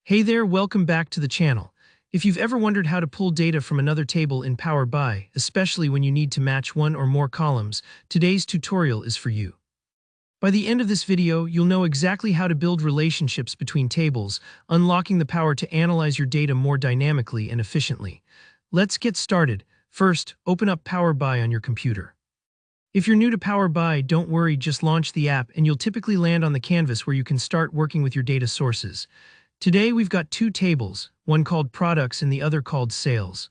Hey there, welcome back to the channel. If you've ever wondered how to pull data from another table in Power BI, especially when you need to match one or more columns, today's tutorial is for you. By the end of this video, you'll know exactly how to build relationships between tables, unlocking the power to analyze your data more dynamically and efficiently. Let's get started. First, open up Power BI on your computer. If you're new to Power BI, don't worry, just launch the app and you'll typically land on the canvas where you can start working with your data sources. Today we've got two tables, one called products and the other called sales.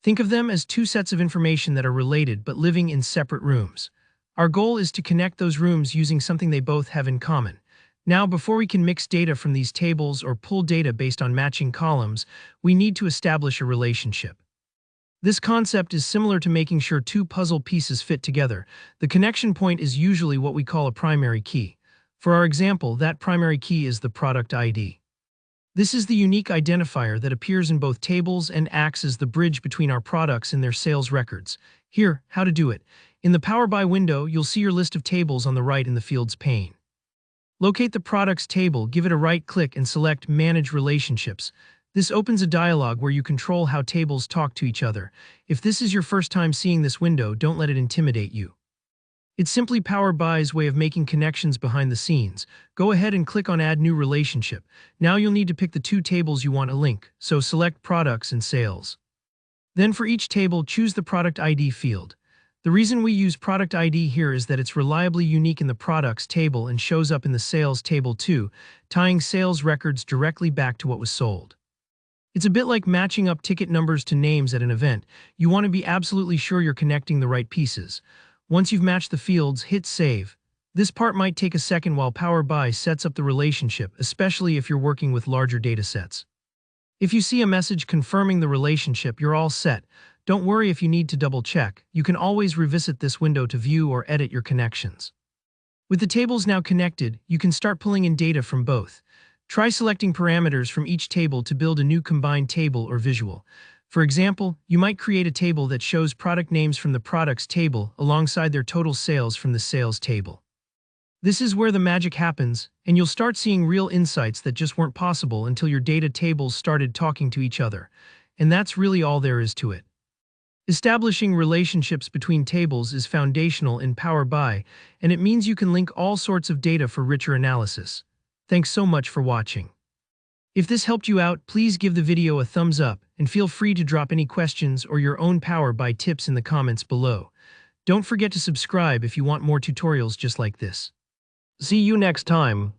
Think of them as two sets of information that are related but living in separate rooms. Our goal is to connect those rooms using something they both have in common. Now, before we can mix data from these tables or pull data based on matching columns, we need to establish a relationship. This concept is similar to making sure two puzzle pieces fit together. The connection point is usually what we call a primary key. For our example, that primary key is the product ID. This is the unique identifier that appears in both tables and acts as the bridge between our products and their sales records. Here, how to do it. In the Power BI window, you'll see your list of tables on the right in the Fields pane. Locate the Products table, give it a right-click and select Manage Relationships. This opens a dialog where you control how tables talk to each other. If this is your first time seeing this window, don't let it intimidate you. It's simply Power BI's way of making connections behind the scenes. Go ahead and click on Add New Relationship. Now you'll need to pick the two tables you want to link, so select Products and Sales. Then for each table, choose the Product ID field. The reason we use Product ID here is that it's reliably unique in the Products table and shows up in the Sales table too, tying sales records directly back to what was sold. It's a bit like matching up ticket numbers to names at an event. You want to be absolutely sure you're connecting the right pieces. Once you've matched the fields, hit Save. This part might take a second while Power BI sets up the relationship, especially if you're working with larger datasets. If you see a message confirming the relationship, you're all set. Don't worry if you need to double-check. You can always revisit this window to view or edit your connections. With the tables now connected, you can start pulling in data from both. Try selecting parameters from each table to build a new combined table or visual. For example, you might create a table that shows product names from the Products table alongside their total sales from the Sales table. This is where the magic happens, and you'll start seeing real insights that just weren't possible until your data tables started talking to each other. And that's really all there is to it. Establishing relationships between tables is foundational in Power BI, and it means you can link all sorts of data for richer analysis. Thanks so much for watching. If this helped you out, please give the video a thumbs up and feel free to drop any questions or your own Power BI tips in the comments below. Don't forget to subscribe if you want more tutorials just like this. See you next time.